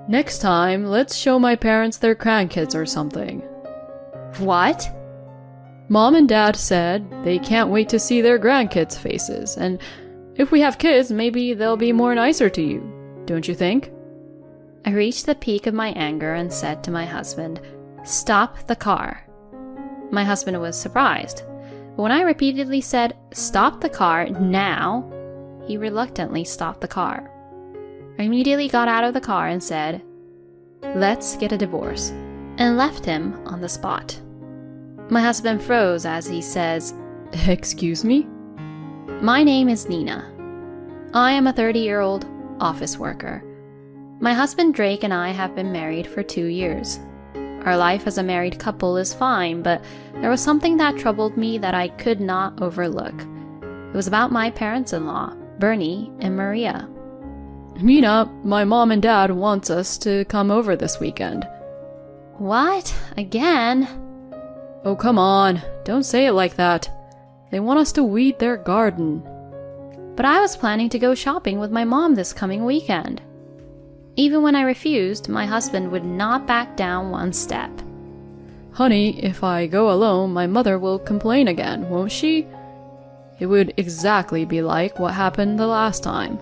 Next time, let's show my parents their grandkids or something. What? Mom and Dad said they can't wait to see their grandkids' faces, and if we have kids, maybe they'll be more nicer to you, don't you think? I reached the peak of my anger and said to my husband, "Stop the car." My husband was surprised, but when I repeatedly said, "Stop the car now," he reluctantly stopped the car. I immediately got out of the car and said, "Let's get a divorce," and left him on the spot. My husband froze as he says, Excuse me? "My name is Nina. I am a 30-year-old office worker. My husband Drake and I have been married for 2 years. Our life as a married couple is fine, but there was something that troubled me that I could not overlook. It was about my parents-in-law, Bernie and Maria. Nina, my mom and dad wants us to come over this weekend." "What? Again?" Oh, come on. Don't say it like that. They want us to weed their garden. "But I was planning to go shopping with my mom this coming weekend." Even when I refused, my husband would not back down one step. Honey, if I go alone, my mother will complain again, won't she? It would exactly be like what happened the last time.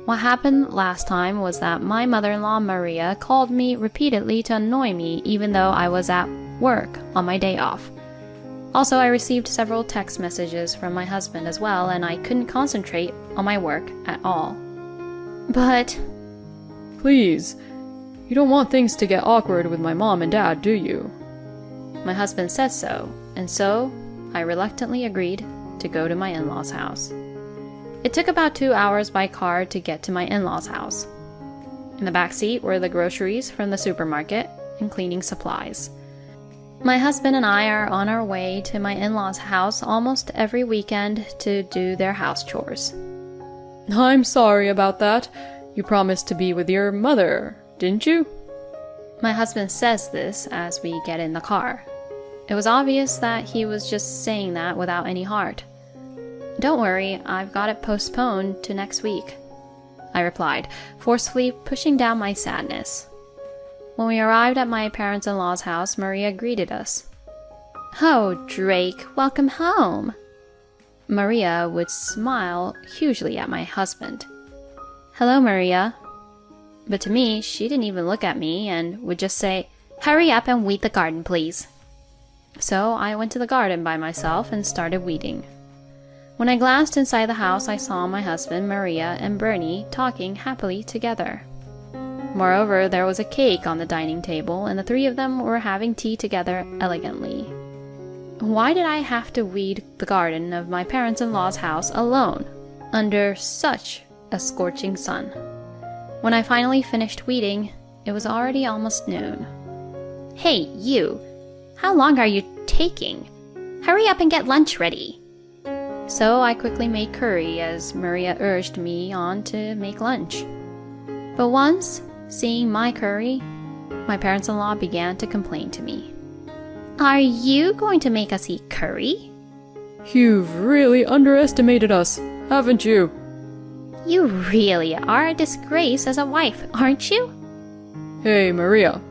What happened last time was that my mother-in-law Maria called me repeatedly to annoy me even though I was at work on my day off. Also, I received several text messages from my husband as well, and I couldn't concentrate on my work at all. "But..." Please, you don't want things to get awkward with my mom and dad, do you? My husband said so, and so I reluctantly agreed to go to my in-laws' house. It took about 2 hours by car to get to my in-laws' house. In the back seat were the groceries from the supermarket and cleaning supplies. My husband and I are on our way to my in-laws' house almost every weekend to do their house chores. I'm sorry about that. You promised to be with your mother, didn't you? My husband says this as we get in the car. It was obvious that he was just saying that without any heart. "Don't worry, I've got it postponed to next week," I replied, forcefully pushing down my sadness. When we arrived at my parents-in-law's house, Maria greeted us. "Oh, Drake, welcome home." Maria would smile hugely at my husband. "Hello, Maria." But to me, she didn't even look at me and would just say, "Hurry up and weed the garden, please." So I went to the garden by myself and started weeding. When I glanced inside the house, I saw my husband, Maria, and Bernie talking happily together. Moreover, there was a cake on the dining table, and the three of them were having tea together elegantly. Why did I have to weed the garden of my parents-in-law's house alone, under such a scorching sun? When I finally finished weeding, it was already almost noon. "Hey, you! How long are you taking? Hurry up and get lunch ready." So I quickly made curry as Maria urged me on to make lunch. But once, seeing my curry, my parents-in-law began to complain to me. "Are you going to make us eat curry?" You've really underestimated us, haven't you? "You really are a disgrace as a wife, aren't you?" Hey, Maria,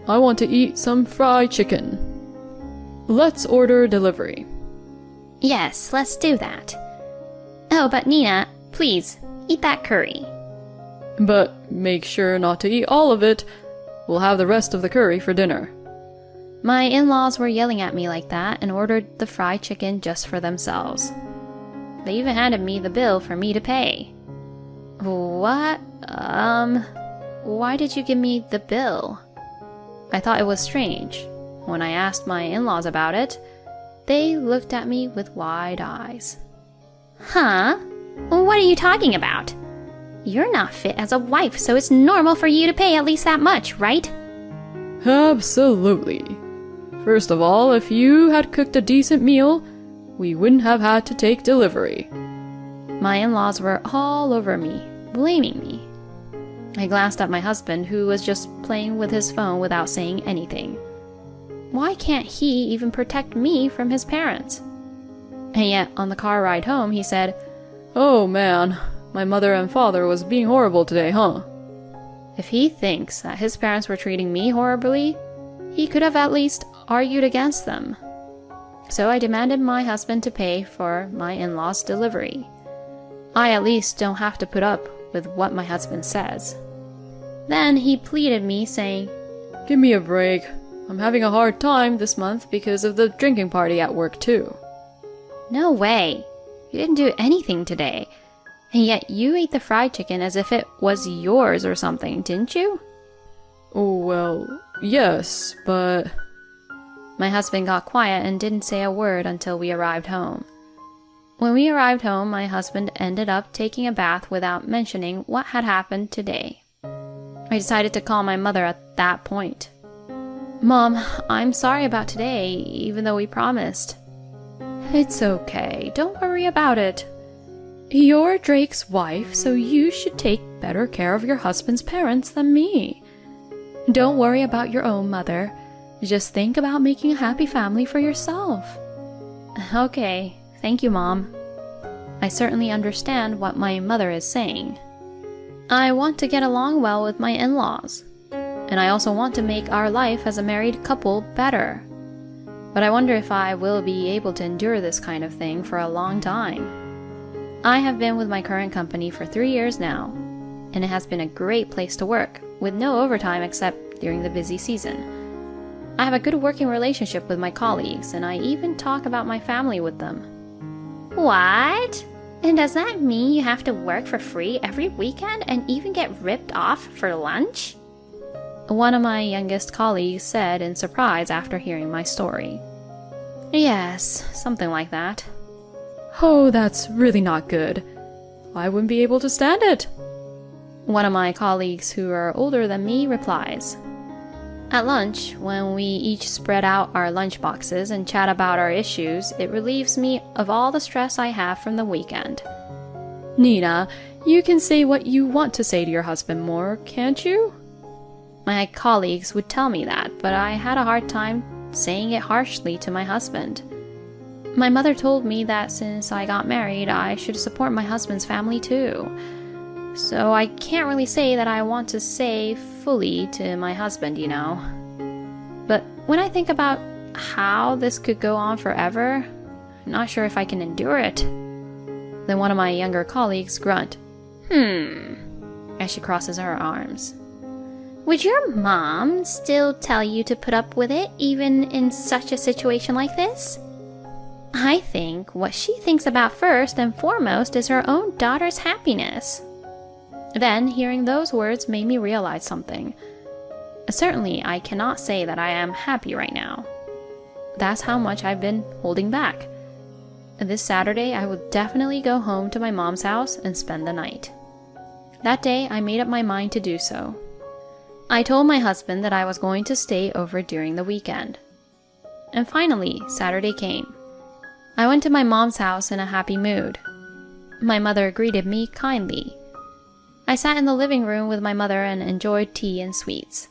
I want to eat some fried chicken. Let's order delivery. "Yes, let's do that. Oh, but Nina, please, eat that curry." But make sure not to eat all of it. We'll have the rest of the curry for dinner. My in-laws were yelling at me like that and ordered the fried chicken just for themselves. They even handed me the bill for me to pay. What? Why did you give me the bill? I thought it was strange. When I asked my in-laws about it, they looked at me with wide eyes. "Huh? What are you talking about? You're not fit as a wife, so it's normal for you to pay at least that much, right?" Absolutely. First of all, if you had cooked a decent meal, we wouldn't have had to take delivery. My in-laws were all over me, blaming me. I glanced at my husband, who was just playing with his phone without saying anything. Why can't he even protect me from his parents? And yet, on the car ride home, he said, "Oh man, my mother and father was being horrible today, huh?" If he thinks that his parents were treating me horribly, he could have at least argued against them. So I demanded my husband to pay for my in-laws' delivery. I at least don't have to put up with what my husband says. Then he pleaded me, saying, Give me a break. I'm having a hard time this month because of the drinking party at work too. No way. You didn't do anything today. And yet you ate the fried chicken as if it was yours or something, didn't you? Oh, well, yes, but... My husband got quiet and didn't say a word until we arrived home. When we arrived home, my husband ended up taking a bath without mentioning what had happened today. I decided to call my mother at that point. Mom, I'm sorry about today, even though we promised. It's okay, don't worry about it. You're Drake's wife, so you should take better care of your husband's parents than me. Don't worry about your own mother. Just think about making a happy family for yourself. Okay, thank you, Mom. I certainly understand what my mother is saying. I want to get along well with my in-laws, and I also want to make our life as a married couple better. But I wonder if I will be able to endure this kind of thing for a long time. I have been with my current company for 3 years now, and it has been a great place to work, with no overtime except during the busy season. I have a good working relationship with my colleagues, and I even talk about my family with them. What? And does that mean you have to work for free every weekend and even get ripped off for lunch? One of my youngest colleagues said in surprise after hearing my story. Yes, something like that. Oh, that's really not good. I wouldn't be able to stand it. One of my colleagues who are older than me replies. At lunch, when we each spread out our lunch boxes and chat about our issues, it relieves me of all the stress I have from the weekend. Nina, you can say what you want to say to your husband more, can't you? My colleagues would tell me that, but I had a hard time saying it harshly to my husband. My mother told me that since I got married, I should support my husband's family too. So I can't really say that I want to say fully to my husband, you know. But when I think about how this could go on forever, I'm not sure if I can endure it. Then one of my younger colleagues grunt, as she crosses her arms. Would your mom still tell you to put up with it, even in such a situation like this? I think what she thinks about first and foremost is her own daughter's happiness. Then, hearing those words made me realize something. Certainly, I cannot say that I am happy right now. That's how much I've been holding back. This Saturday, I will definitely go home to my mom's house and spend the night. That day, I made up my mind to do so. I told my husband that I was going to stay over during the weekend. And finally, Saturday came. I went to my mom's house in a happy mood. My mother greeted me kindly. I sat in the living room with my mother and enjoyed tea and sweets.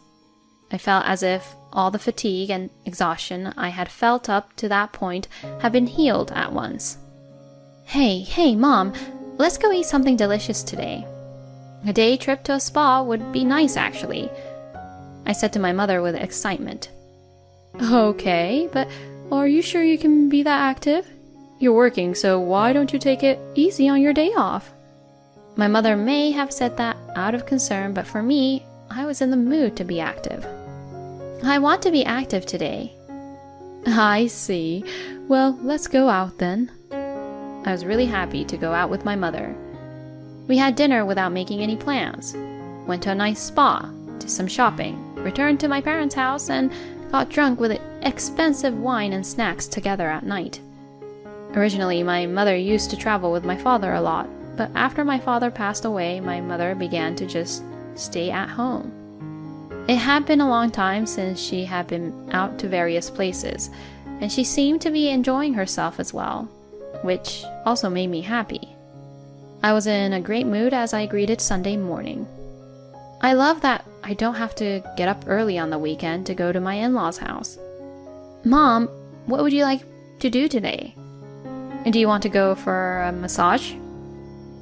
I felt as if all the fatigue and exhaustion I had felt up to that point had been healed at once. Hey, Mom, let's go eat something delicious today. A day trip to a spa would be nice, actually, I said to my mother with excitement. Okay, but are you sure you can be that active? You're working, so why don't you take it easy on your day off? My mother may have said that out of concern, but for me, I was in the mood to be active. I want to be active today. I see. Well, let's go out then. I was really happy to go out with my mother. We had dinner without making any plans, went to a nice spa, did some shopping, returned to my parents' house, and got drunk with expensive wine and snacks together at night. Originally, my mother used to travel with my father a lot, but after my father passed away, my mother began to just stay at home. It had been a long time since she had been out to various places, and she seemed to be enjoying herself as well, which also made me happy. I was in a great mood as I greeted Sunday morning. I love that I don't have to get up early on the weekend to go to my in-laws' house. Mom, what would you like to do today? Do you want to go for a massage?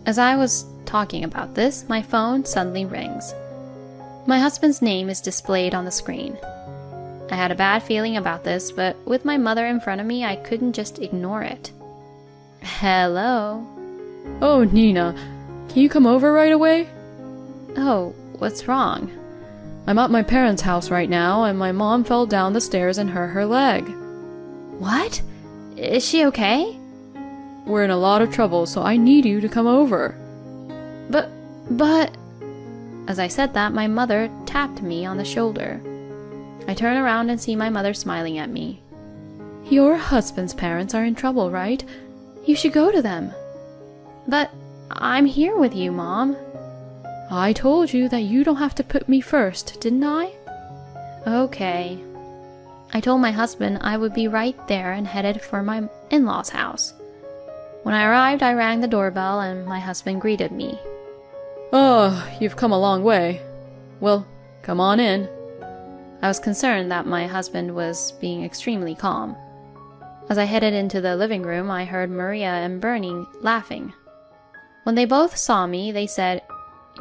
As I was talking about this, my phone suddenly rings. My husband's name is displayed on the screen. I had a bad feeling about this, but with my mother in front of me, I couldn't just ignore it. Hello? Oh, Nina, can you come over right away? Oh, what's wrong? I'm at my parents' house right now, and my mom fell down the stairs and hurt her leg. What? Is she okay? We're in a lot of trouble, so I need you to come over. But... As I said that, my mother tapped me on the shoulder. I turn around and see my mother smiling at me. Your husband's parents are in trouble, right? You should go to them. But I'm here with you, Mom. I told you that you don't have to put me first, didn't I? Okay. I told my husband I would be right there and headed for my in-laws' house. When I arrived, I rang the doorbell and my husband greeted me. Oh, you've come a long way. Well, come on in. I was concerned that my husband was being extremely calm. As I headed into the living room, I heard Maria and Bernie laughing. When they both saw me, they said,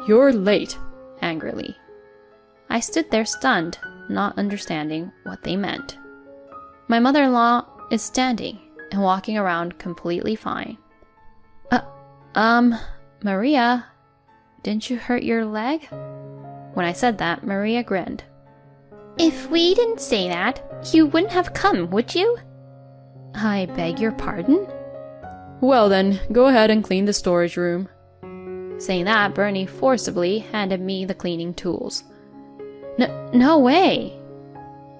"You're late," angrily. I stood there stunned, not understanding what they meant. My mother-in-law is standing and walking around completely fine. Maria, didn't you hurt your leg? When I said that, Maria grinned. If we didn't say that, you wouldn't have come, would you? I beg your pardon? Well then, go ahead and clean the storage room. Saying that, Bernie forcibly handed me the cleaning tools. No way!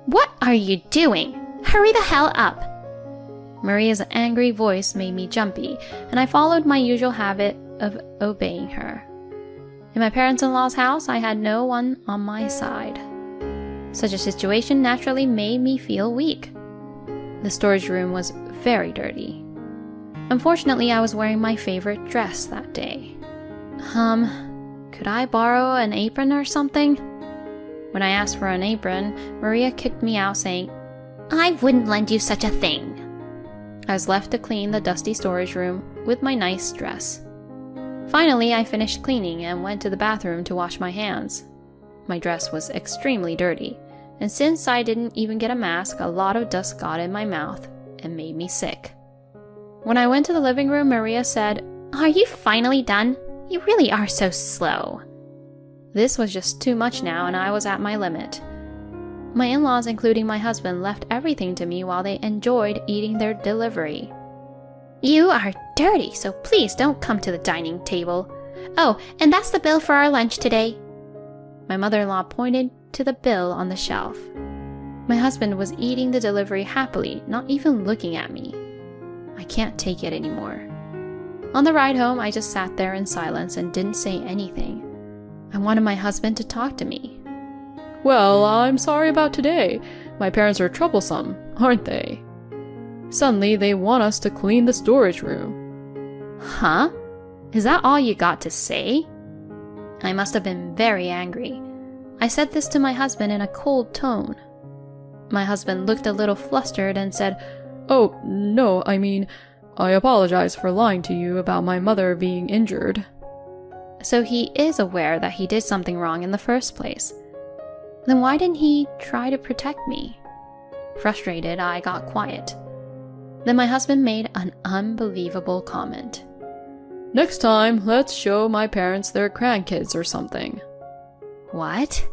What are you doing? Hurry the hell up! Maria's angry voice made me jumpy, and I followed my usual habit of obeying her. In my parents-in-law's house, I had no one on my side. Such a situation naturally made me feel weak. The storage room was very dirty. Unfortunately, I was wearing my favorite dress that day. Could I borrow an apron or something? When I asked for an apron, Maria kicked me out saying, I wouldn't lend you such a thing. I was left to clean the dusty storage room with my nice dress. Finally, I finished cleaning and went to the bathroom to wash my hands. My dress was extremely dirty, and since I didn't even get a mask, a lot of dust got in my mouth and made me sick. When I went to the living room, Maria said, Are you finally done? You really are so slow. This was just too much now, and I was at my limit. My in-laws, including my husband, left everything to me while they enjoyed eating their delivery. You are dirty, so please don't come to the dining table. Oh, and that's the bill for our lunch today. My mother-in-law pointed to the bill on the shelf. My husband was eating the delivery happily, not even looking at me. I can't take it anymore. On the ride home, I just sat there in silence and didn't say anything. I wanted my husband to talk to me. Well, I'm sorry about today. My parents are troublesome, aren't they? Suddenly, they want us to clean the storage room. Huh? Is that all you got to say? I must have been very angry. I said this to my husband in a cold tone. My husband looked a little flustered and said, Oh, no, I apologize for lying to you about my mother being injured. So he is aware that he did something wrong in the first place. Then why didn't he try to protect me? Frustrated, I got quiet. Then my husband made an unbelievable comment. Next time, let's show my parents their grandkids or something. What?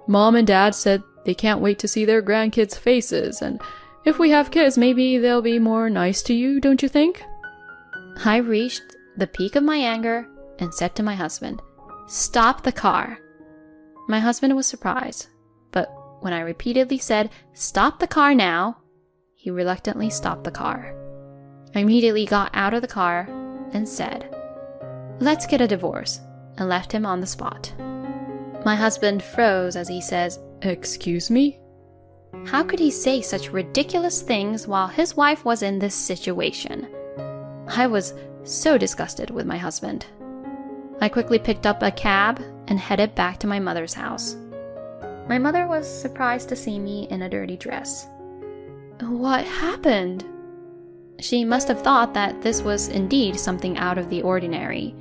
Mom and Dad said they can't wait to see their grandkids' faces, and if we have kids, maybe they'll be more nice to you, don't you think? I reached the peak of my anger and said to my husband, Stop the car. My husband was surprised, but when I repeatedly said, Stop the car now, he reluctantly stopped the car. I immediately got out of the car and said, Let's get a divorce, and left him on the spot. My husband froze as he says, Excuse me? How could he say such ridiculous things while his wife was in this situation? I was so disgusted with my husband. I quickly picked up a cab and headed back to my mother's house. My mother was surprised to see me in a dirty dress. What happened? She must have thought that this was indeed something out of the ordinary.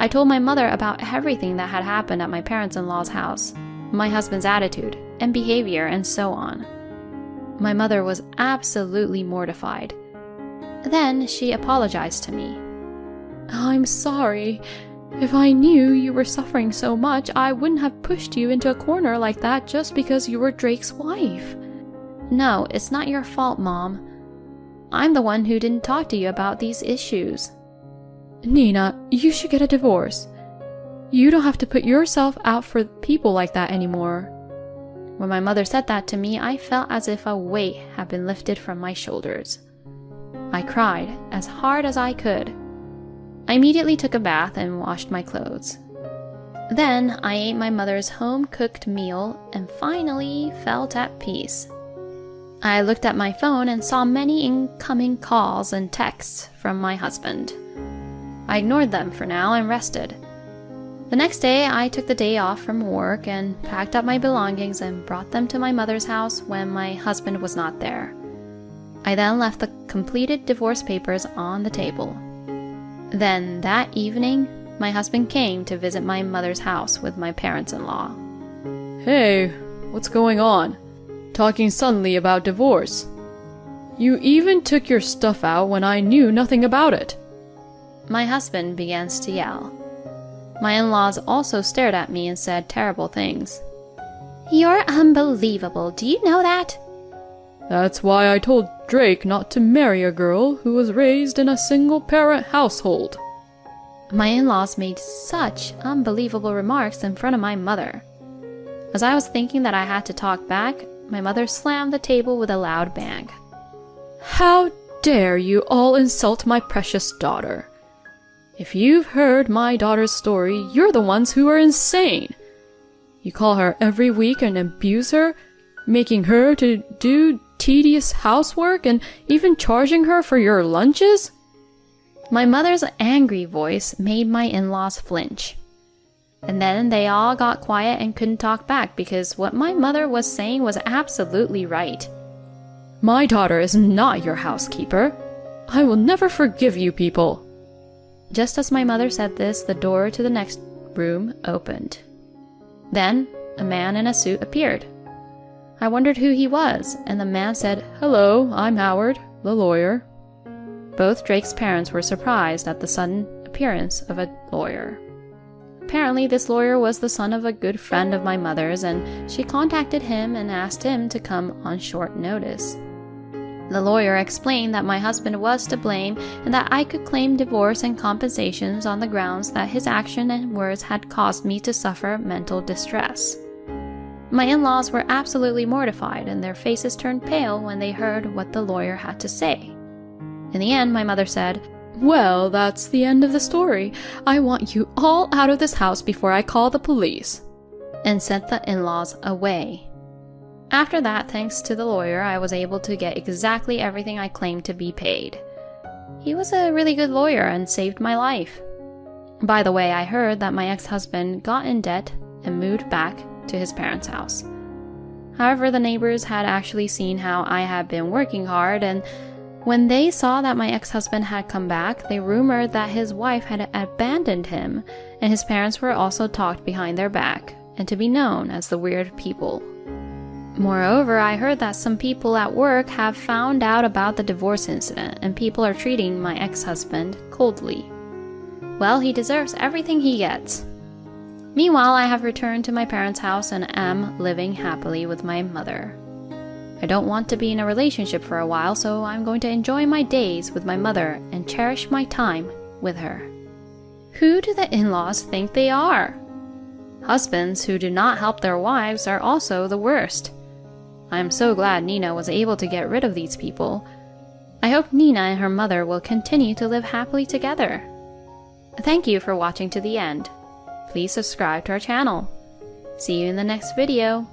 I told my mother about everything that had happened at my parents-in-law's house, my husband's attitude and behavior, and so on. My mother was absolutely mortified. Then she apologized to me. I'm sorry. If I knew you were suffering so much, I wouldn't have pushed you into a corner like that just because you were Drake's wife. No, it's not your fault, Mom. I'm the one who didn't talk to you about these issues. Nina, you should get a divorce. You don't have to put yourself out for people like that anymore. When my mother said that to me, I felt as if a weight had been lifted from my shoulders. I cried as hard as I could. I immediately took a bath and washed my clothes. Then I ate my mother's home-cooked meal and finally felt at peace. I looked at my phone and saw many incoming calls and texts from my husband. I ignored them for now and rested. The next day, I took the day off from work and packed up my belongings and brought them to my mother's house when my husband was not there. I then left the completed divorce papers on the table. Then that evening, my husband came to visit my mother's house with my parents-in-law. Hey, what's going on? Talking suddenly about divorce. You even took your stuff out when I knew nothing about it. My husband begins to yell. My in-laws also stared at me and said terrible things. You're unbelievable, do you know that? That's why I told Drake not to marry a girl who was raised in a single-parent household. My in-laws made such unbelievable remarks in front of my mother. As I was thinking that I had to talk back, my mother slammed the table with a loud bang. How dare you all insult my precious daughter? If you've heard my daughter's story, you're the ones who are insane. You call her every week and abuse her, making her to do tedious housework and even charging her for your lunches? My mother's angry voice made my in-laws flinch. And then they all got quiet and couldn't talk back because what my mother was saying was absolutely right. My daughter is not your housekeeper. I will never forgive you people. Just as my mother said this, the door to the next room opened. Then a man in a suit appeared. I wondered who he was, and the man said, Hello, I'm Howard, the lawyer. Both Drake's parents were surprised at the sudden appearance of a lawyer. Apparently, this lawyer was the son of a good friend of my mother's, and she contacted him and asked him to come on short notice. The lawyer explained that my husband was to blame and that I could claim divorce and compensations on the grounds that his action and words had caused me to suffer mental distress. My in-laws were absolutely mortified and their faces turned pale when they heard what the lawyer had to say. In the end, my mother said, Well, that's the end of the story. I want you all out of this house before I call the police, and sent the in-laws away. After that, thanks to the lawyer, I was able to get exactly everything I claimed to be paid. He was a really good lawyer and saved my life. By the way, I heard that my ex-husband got in debt and moved back to his parents' house. However, the neighbors had actually seen how I had been working hard, and when they saw that my ex-husband had come back, they rumored that his wife had abandoned him, and his parents were also talked behind their back, and to be known as the weird people. Moreover, I heard that some people at work have found out about the divorce incident, and people are treating my ex-husband coldly. Well, he deserves everything he gets. Meanwhile, I have returned to my parents' house and am living happily with my mother. I don't want to be in a relationship for a while, so I'm going to enjoy my days with my mother and cherish my time with her. Who do the in-laws think they are? Husbands who do not help their wives are also the worst. I am so glad Nina was able to get rid of these people. I hope Nina and her mother will continue to live happily together. Thank you for watching to the end. Please subscribe to our channel. See you in the next video.